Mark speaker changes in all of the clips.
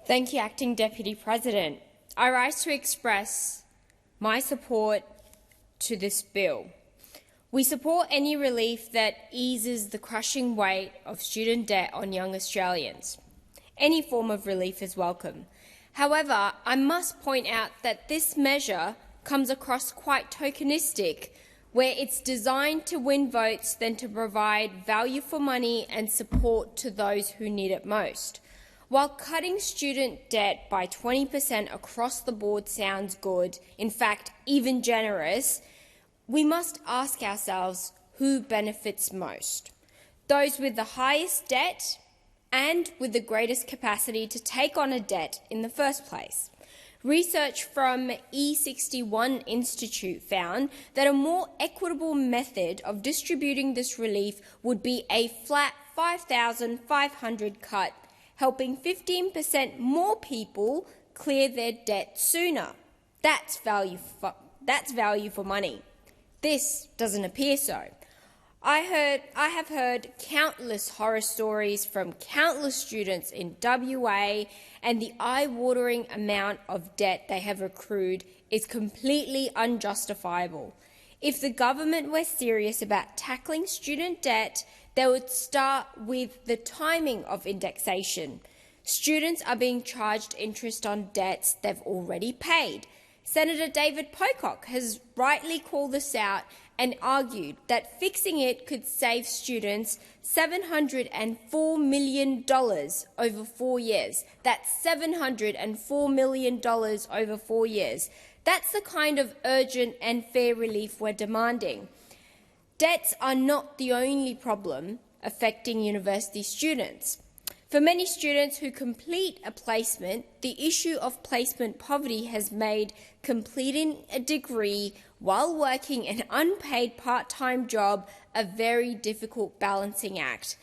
Speaker 1: Thank you, Acting Deputy President. I rise to express my support to this bill. We support any relief that eases the crushing weight of student debt on young Australians. Any form of relief is welcome. However, I must point out that this measure comes across quite tokenistic, where it's designed to win votes than to provide value for money and support to those who need it most. While cutting student debt by 20% across the board sounds good, in fact, even generous, we must ask ourselves who benefits most. Those with the highest debt and with the greatest capacity to take on a debt in the first place. Research from E61 Institute found that a more equitable method of distributing this relief would be a flat $5,500 cut, helping 15% more people clear their debt sooner. That's value for money. This doesn't appear so. I have heard countless horror stories from countless students in WA, and the eye-watering amount of debt they have accrued is completely unjustifiable. If the government were serious about tackling student debt, they would start with the timing of indexation. Students are being charged interest on debts they've already paid. Senator David Pocock has rightly called this out and argued that fixing it could save students $704 million over 4 years. That's $704 million over 4 years. That's the kind of urgent and fair relief we're demanding. Debts are not the only problem affecting university students. For many students who complete a placement, the issue of placement poverty has made completing a degree while working an unpaid part-time job a very difficult balancing act.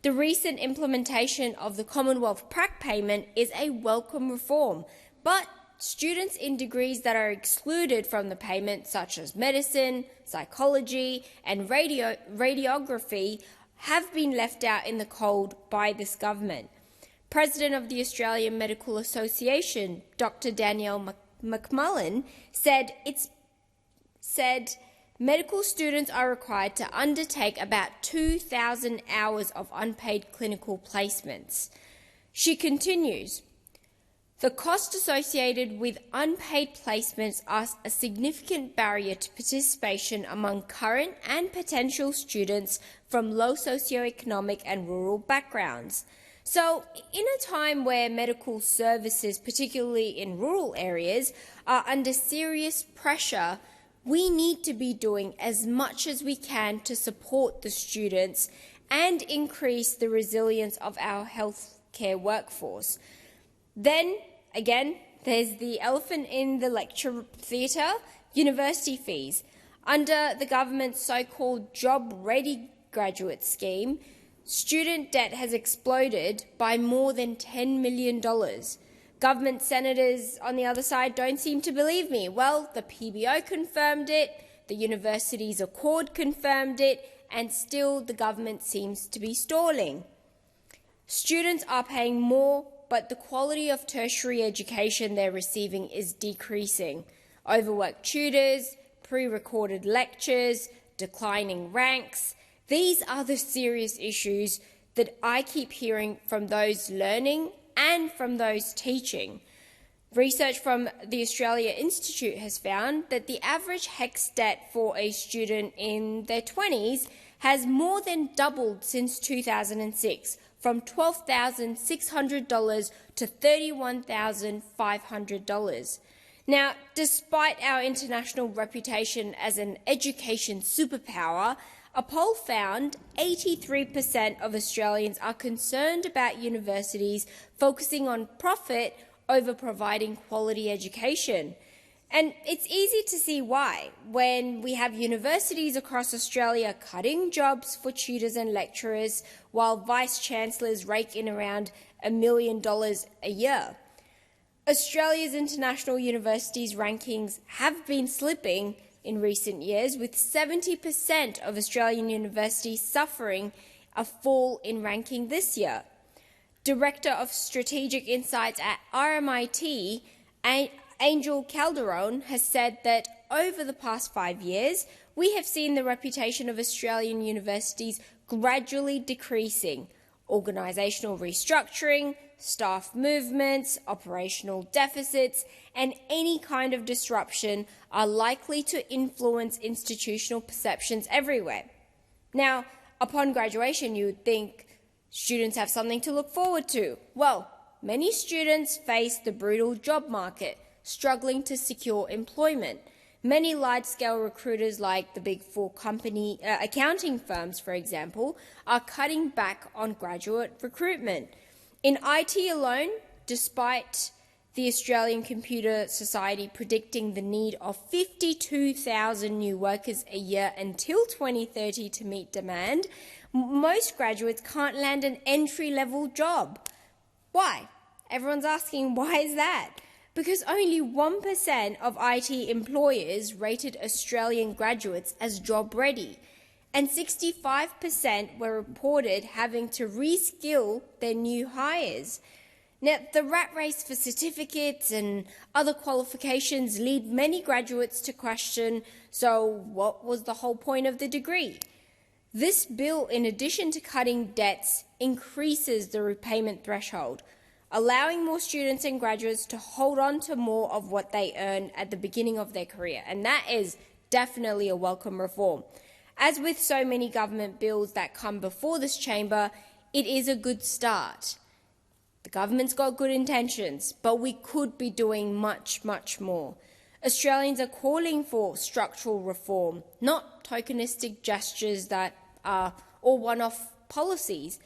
Speaker 1: The recent implementation of the Commonwealth Prac payment is a welcome reform, but students in degrees that are excluded from the payment, such as medicine, psychology and radiography, have been left out in the cold by this government. President of the Australian Medical Association, Dr. Danielle McMullen, said medical students are required to undertake about 2,000 hours of unpaid clinical placements. She continues, "The cost associated with unpaid placements are a significant barrier to participation among current and potential students from low socioeconomic and rural backgrounds." So, in a time where medical services, particularly in rural areas, are under serious pressure, we need to be doing as much as we can to support the students and increase the resilience of our healthcare workforce. Then, again, there's the elephant in the lecture theatre, university fees. Under the government's so-called job-ready graduate scheme, student debt has exploded by more than $10 million. Government senators on the other side don't seem to believe me. Well, the PBO confirmed it, the university's accord confirmed it, and still the government seems to be stalling. Students are paying more, but the quality of tertiary education they're receiving is decreasing. Overworked tutors, pre-recorded lectures, declining ranks. These are the serious issues that I keep hearing from those learning and from those teaching. Research from the Australia Institute has found that the average HECS debt for a student in their 20s has more than doubled since 2006, from $12,600 to $31,500. Now, despite our international reputation as an education superpower, a poll found 83% of Australians are concerned about universities focusing on profit over providing quality education. And it's easy to see why, when we have universities across Australia cutting jobs for tutors and lecturers, while vice-chancellors rake in around $1 million a year. Australia's international universities rankings have been slipping in recent years, with 70% of Australian universities suffering a fall in ranking this year. Director of Strategic Insights at RMIT, Angel Calderon, has said that over the past 5 years, we have seen the reputation of Australian universities gradually decreasing. Organisational restructuring, staff movements, operational deficits, and any kind of disruption are likely to influence institutional perceptions everywhere. Now, upon graduation, you would think students have something to look forward to. Well, many students face the brutal job market, struggling to secure employment. Many large-scale recruiters like the Big Four accounting firms, for example, are cutting back on graduate recruitment. In IT alone, despite the Australian Computer Society predicting the need of 52,000 new workers a year until 2030 to meet demand, most graduates can't land an entry-level job. Why? Everyone's asking, why is that? Because only 1% of IT employers rated Australian graduates as job-ready, and 65% were reported having to reskill their new hires. Now, the rat race for certificates and other qualifications lead many graduates to question, so what was the whole point of the degree? This bill, in addition to cutting debts, increases the repayment threshold, allowing more students and graduates to hold on to more of what they earn at the beginning of their career, and that is definitely a welcome reform. As with so many government bills that come before this chamber, it is a good start. The government's got good intentions, but we could be doing much, much more. Australians are calling for structural reform, not tokenistic gestures that are all one-off policies.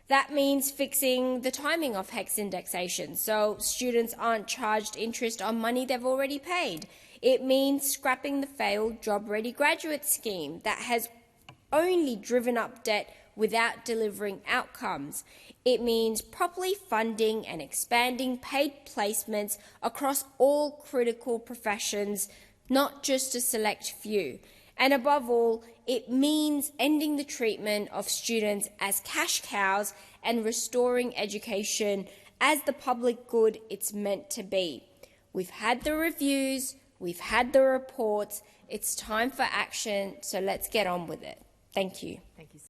Speaker 1: That means fixing the timing of HECS indexation so students aren't charged interest on money they've already paid. It means scrapping the failed job-ready graduate scheme that has only driven up debt without delivering outcomes. It means properly funding and expanding paid placements across all critical professions, not just a select few. And above all, it means ending the treatment of students as cash cows and restoring education as the public good it's meant to be. We've had the reviews, we've had the reports, it's time for action, so let's get on with it. Thank you.
Speaker 2: Thank you.